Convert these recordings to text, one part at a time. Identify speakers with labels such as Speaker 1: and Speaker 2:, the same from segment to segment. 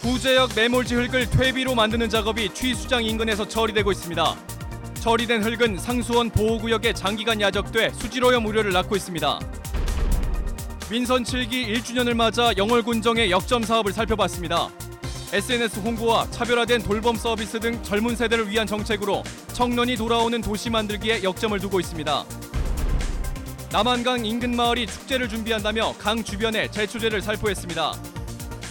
Speaker 1: 구제역 매몰지 흙을 퇴비로 만드는 작업이 취수장 인근에서 처리되고 있습니다. 처리된 흙은 상수원 보호구역에 장기간 야적돼 수질오염 우려를 낳고 있습니다. 민선 7기 1주년을 맞아 영월군정의 역점 사업을 살펴봤습니다. SNS 홍보와 차별화된 돌봄 서비스 등 젊은 세대를 위한 정책으로 청년이 돌아오는 도시 만들기에 역점을 두고 있습니다. 남한강 인근 마을이 축제를 준비한다며 강 주변에 제초제를 살포했습니다.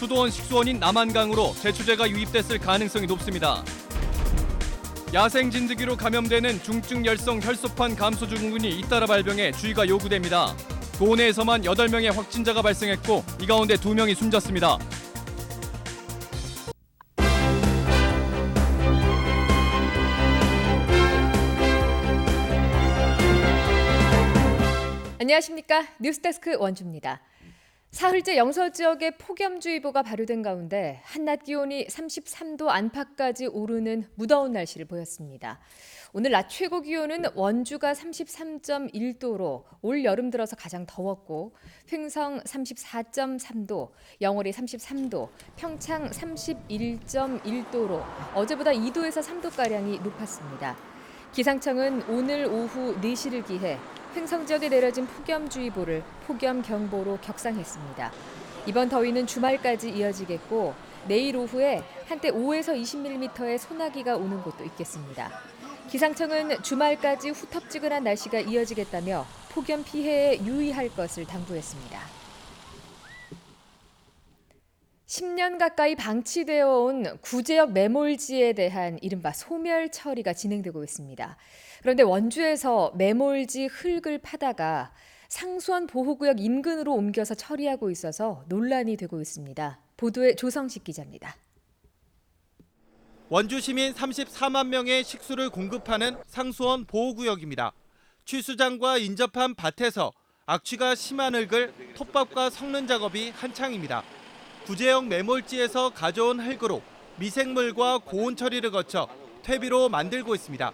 Speaker 1: 수도원 식수원인 남한강으로 제초제가 유입됐을 가능성이 높습니다. 야생 진드기로 감염되는 중증 열성 혈소판 감소 증후군이 잇따라 발병해 주의가 요구됩니다. 도내에서만 8명의 확진자가 발생했고 이 가운데 2명이 숨졌습니다.
Speaker 2: 안녕하십니까. 뉴스데스크 원주입니다. 사흘째 영서 지역에 폭염주의보가 발효된 가운데 한낮 기온이 33도 안팎까지 오르는 무더운 날씨를 보였습니다. 오늘 낮 최고 기온은 원주가 33.1도로 올 여름 들어서 가장 더웠고 횡성 34.3도, 영월이 33도, 평창 31.1도로 어제보다 2도에서 3도가량이 높았습니다. 기상청은 오늘 오후 4시를 기해 횡성 지역에 내려진 폭염주의보를 폭염경보로 격상했습니다. 이번 더위는 주말까지 이어지겠고 내일 오후에 한때 5에서 20mm의 소나기가 오는 곳도 있겠습니다. 기상청은 주말까지 후텁지근한 날씨가 이어지겠다며 폭염 피해에 유의할 것을 당부했습니다. 10년 가까이 방치되어 온 구제역 매몰지에 대한 이른바 소멸 처리가 진행되고 있습니다. 그런데 원주에서 매몰지 흙을 파다가 상수원 보호구역 인근으로 옮겨서 처리하고 있어서 논란이 되고 있습니다. 보도에 조성식 기자입니다.
Speaker 3: 원주 시민 34만 명의 식수를 공급하는 상수원 보호구역입니다. 취수장과 인접한 밭에서 악취가 심한 흙을 톱밥과 섞는 작업이 한창입니다. 구제역 매몰지에서 가져온 흙으로 미생물과 고온 처리를 거쳐 퇴비로 만들고 있습니다.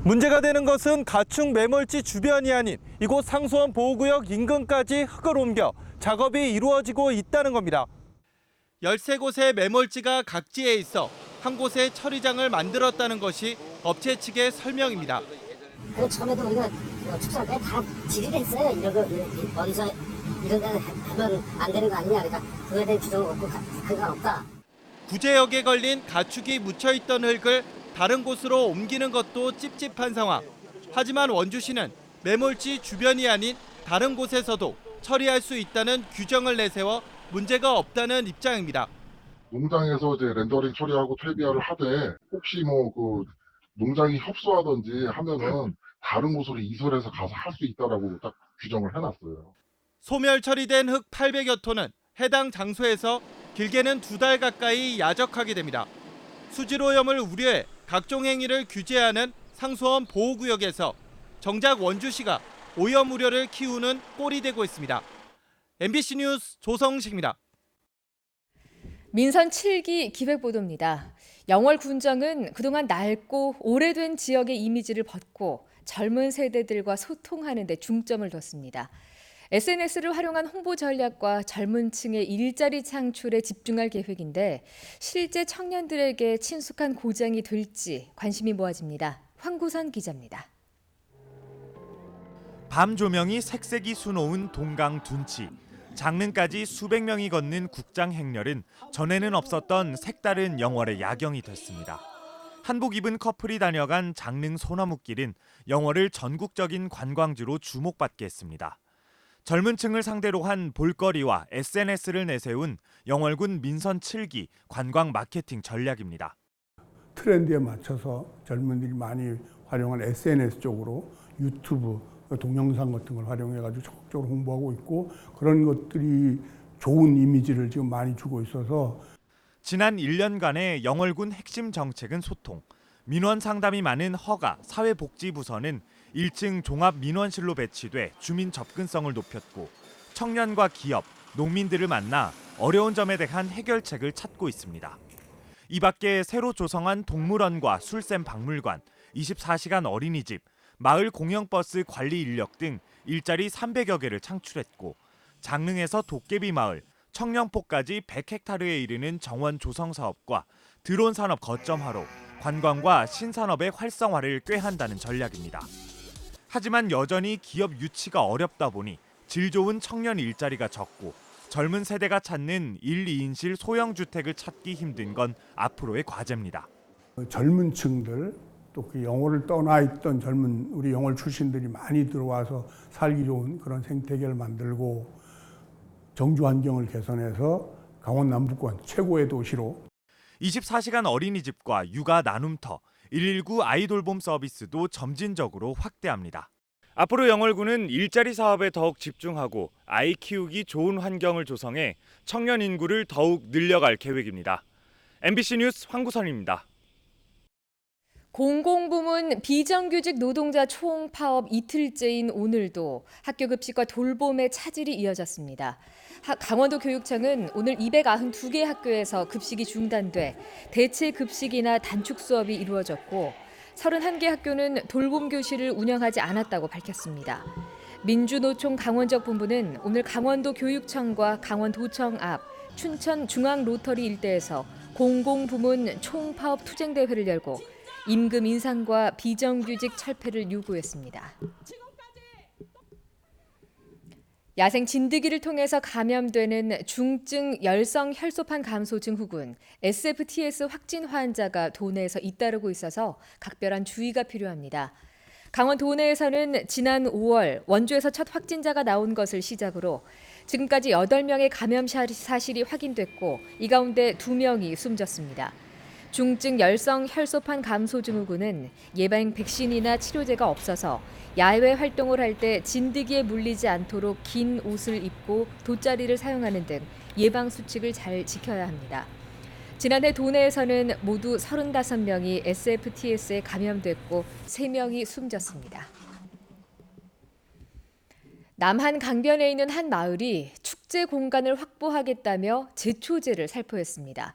Speaker 3: 문제가 되는 것은 가축 매몰지 주변이 아닌 이곳 상수원 보호구역 인근까지 흙을 옮겨 작업이 이루어지고 있다는 겁니다. 13곳의 매몰지가 각지에 있어 한 곳에 처리장을 만들었다는 것이 업체 측의 설명입니다.
Speaker 4: 처음에도 우리가 축사할 때 다 질의를 했어요. 어디서 이런 데 하면 안 되는 거 아니냐. 그러니까 그거에 대한 규정은 없고 상관없다.
Speaker 3: 구제역에 걸린 가축이 묻혀있던 흙을 다른 곳으로 옮기는 것도 찝찝한 상황. 하지만 원주시는 매몰지 주변이 아닌 다른 곳에서도 처리할 수 있다는 규정을 내세워 문제가 없다는 입장입니다.
Speaker 5: 농장에서 이제 렌더링 처리하고 퇴비화를 하되 혹시 농장이 협소하든지 하면은 다른 곳으로 이설해서 가서 할 수 있다라고 딱 규정을 해놨어요.
Speaker 3: 소멸 처리된 흙 800여 톤은 해당 장소에서 길게는 2달 가까이 야적하게 됩니다. 수질오염을 우려해 각종 행위를 규제하는 상수원 보호구역에서 정작 원주시가 오염 우려를 키우는 꼴이 되고 있습니다. MBC 뉴스 조성식입니다.
Speaker 2: 민선 7기 기획보도입니다. 영월군정은 그동안 낡고 오래된 지역의 이미지를 벗고 젊은 세대들과 소통하는 데 중점을 뒀습니다. SNS를 활용한 홍보 전략과 젊은 층의 일자리 창출에 집중할 계획인데 실제 청년들에게 친숙한 고장이 될지 관심이 모아집니다. 황구선 기자입니다.
Speaker 6: 밤 조명이 색색이 수놓은 동강 둔치. 장릉까지 수백 명이 걷는 국장 행렬은 전에는 없었던 색다른 영월의 야경이 됐습니다. 한복 입은 커플이 다녀간 장릉 소나무길은 영월을 전국적인 관광지로 주목받게 했습니다. 젊은 층을 상대로 한 볼거리와 SNS를 내세운 영월군 민선 7기 관광 마케팅 전략입니다.
Speaker 7: 트렌드에 맞춰서 젊은들이 많이 활용한 SNS 쪽으로 유튜브, 동영상 같은 걸 활용해가지고 적극적으로 홍보하고 있고 그런 것들이 좋은 이미지를 지금 많이 주고 있어서
Speaker 6: 지난 1년간의 영월군 핵심 정책은 소통. 민원 상담이 많은 허가 사회복지부서는 1층 종합 민원실로 배치돼 주민 접근성을 높였고 청년과 기업, 농민들을 만나 어려운 점에 대한 해결책을 찾고 있습니다. 이 밖에 새로 조성한 동물원과 술샘 박물관, 24시간 어린이집, 마을 공영버스 관리 인력 등 일자리 300여 개를 창출했고 장릉에서 도깨비 마을, 청령포까지 100헥타르에 이르는 정원 조성 사업과 드론 산업 거점화로 관광과 신산업의 활성화를 꾀한다는 전략입니다. 하지만 여전히 기업 유치가 어렵다 보니 질 좋은 청년 일자리가 적고 젊은 세대가 찾는 1, 2인실 소형 주택을 찾기 힘든 건 앞으로의 과제입니다.
Speaker 7: 젊은 층들 또 그 영월을 떠나 있던 젊은 우리 영월 출신들이 많이 들어와서 살기 좋은 그런 생태계를 만들고 정주 환경을 개선해서 강원 남부권 최고의 도시로
Speaker 6: 24시간 어린이집과 육아 나눔터, 119 아이돌봄 서비스도 점진적으로 확대합니다. 앞으로 영월군은 일자리 사업에 더욱 집중하고 아이 키우기 좋은 환경을 조성해 청년 인구를 더욱 늘려갈 계획입니다. MBC 뉴스 황구선입니다.
Speaker 2: 공공부문 비정규직 노동자 총파업 이틀째인 오늘도 학교 급식과 돌봄의 차질이 이어졌습니다. 강원도 교육청은 오늘 292개 학교에서 급식이 중단돼 대체 급식이나 단축 수업이 이루어졌고 31개 학교는 돌봄 교실을 운영하지 않았다고 밝혔습니다. 민주노총 강원적 본부는 오늘 강원도 교육청과 강원도청 앞 춘천 중앙 로터리 일대에서 공공부문 총파업 투쟁대회를 열고 임금 인상과 비정규직 철폐를 요구했습니다. 야생 진드기를 통해서 감염되는 중증 열성 혈소판 감소 증후군 SFTS 확진 환자가 도내에서 잇따르고 있어서 각별한 주의가 필요합니다. 강원 도내에서는 지난 5월 원주에서 첫 확진자가 나온 것을 시작으로 지금까지 8명의 감염 사실이 확인됐고 이 가운데 2명이 숨졌습니다. 중증 열성 혈소판 감소 증후군은 예방 백신이나 치료제가 없어서 야외 활동을 할 때 진드기에 물리지 않도록 긴 옷을 입고 돗자리를 사용하는 등 예방 수칙을 잘 지켜야 합니다. 지난해 도내에서는 모두 35명이 SFTS에 감염됐고 3명이 숨졌습니다. 남한 강변에 있는 한 마을이 축제 공간을 확보하겠다며 제초제를 살포했습니다.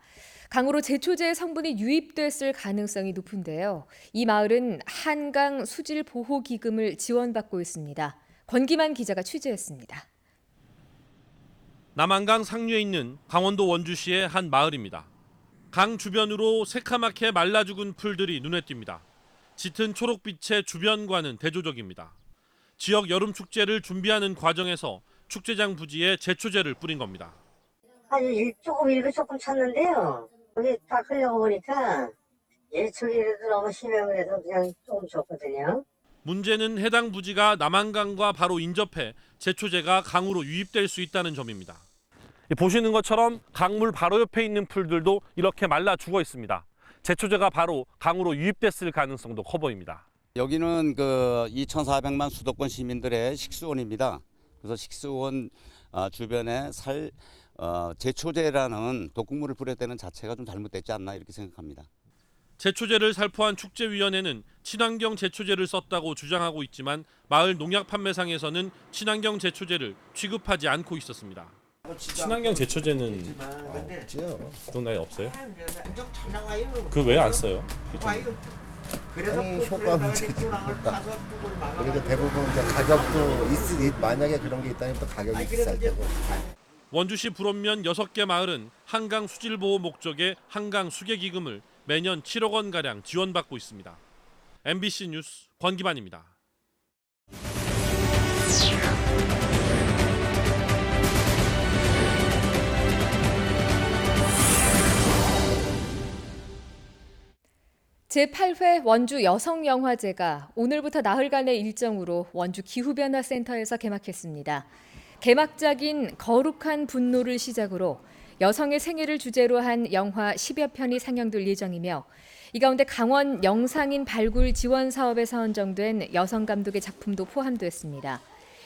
Speaker 2: 강으로 제초제의 성분이 유입됐을 가능성이 높은데요. 이 마을은 한강 수질 보호 기금을 지원받고 있습니다. 권기만 기자가 취재했습니다.
Speaker 8: 남한강 상류에 있는 강원도 원주시의 한 마을입니다. 강 주변으로 새카맣게 말라 죽은 풀들이 눈에 띕니다. 짙은 초록빛의 주변과는 대조적입니다. 지역 여름 축제를 준비하는 과정에서 축제장 부지에 제초제를 뿌린 겁니다.
Speaker 4: 일부 조금 쳤는데요. 거기 딱 흘려보니까 예초기라도 너무 심해 그래서 그냥 조금 줬거든요.
Speaker 8: 문제는 해당 부지가 남한강과 바로 인접해 제초제가 강으로 유입될 수 있다는 점입니다. 보시는 것처럼 강물 바로 옆에 있는 풀들도 이렇게 말라 죽어 있습니다. 제초제가 바로 강으로 유입됐을 가능성도 커 보입니다.
Speaker 9: 여기는 그 2,400만 수도권 시민들의 식수원입니다. 그래서 식수원 주변에 제초제라는 독극물을 뿌렸다는 자체가 좀 잘못됐지 않나 이렇게 생각합니다.
Speaker 8: 제초제를 살포한 축제위원회는 친환경 제초제를 썼다고 주장하고 있지만 마을 농약 판매상에서는 친환경 제초제를 취급하지 않고 있었습니다.
Speaker 10: 친환경 제초제는 동네에 없어요? 그 왜 안 써요?
Speaker 11: 아니 효과 문제지 효과. 그리고 대부분 이제 가격도 만약에 그런 게 있다면 또 가격이 비쌀 테고.
Speaker 8: 원주시 불원면 6개 마을은 한강 수질 보호 목적의 한강 수계 기금을 매년 7억 원 가량 지원받고 있습니다. MBC 뉴스 권기만입니다.
Speaker 2: 제8회 원주 여성영화제가 오늘부터 나흘간의 일정으로 원주 기후변화센터에서 개막했습니다. 개막작인 거룩한 분노를 시작으로 여성의 생애를 주제로 한 영화 10여 편이 상영될 예정이며 이 가운데 강원 영상인 발굴 지원 사업에 선정된 여성 감독의 작품도 포함됐습니다.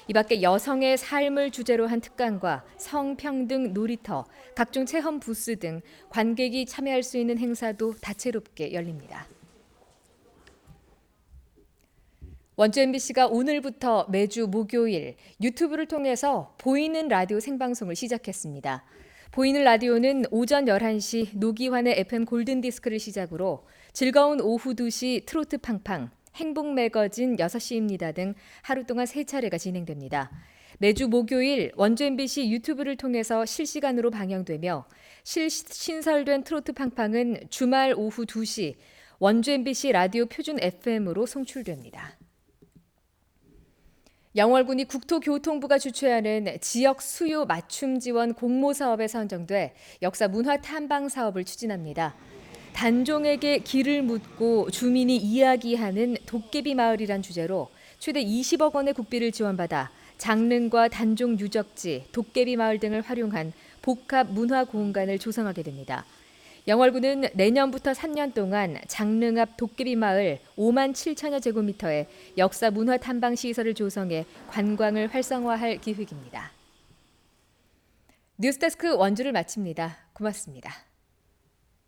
Speaker 2: 이 밖에 여성의 삶을 주제로 한 특강과 성평등 놀이터, 각종 체험 부스 등 관객이 참여할 수 있는 행사도 다채롭게 열립니다. 원주 MBC가 오늘부터 매주 목요일 유튜브를 통해서 보이는 라디오 생방송을 시작했습니다. 보이는 라디오는 오전 11시 노기환의 FM 골든디스크를 시작으로 즐거운 오후 2시 트로트 팡팡, 행복 매거진 6시입니다 등 하루 동안 3차례가 진행됩니다. 매주 목요일 원주 MBC 유튜브를 통해서 실시간으로 방영되며 신설된 트로트 팡팡은 주말 오후 2시 원주 MBC 라디오 표준 FM으로 송출됩니다. 영월군이 국토교통부가 주최하는 지역 수요 맞춤 지원 공모 사업에 선정돼 역사 문화 탐방 사업을 추진합니다. 단종에게 길을 묻고 주민이 이야기하는 도깨비 마을이란 주제로 최대 20억 원의 국비를 지원받아 장릉과 단종 유적지, 도깨비 마을 등을 활용한 복합 문화 공간을 조성하게 됩니다. 영월군은 내년부터 3년 동안 장릉 앞 도깨비 마을 5만 7천여 제곱미터의 역사 문화 탐방 시설을 조성해 관광을 활성화할 계획입니다. 뉴스데스크 원주를 마칩니다. 고맙습니다.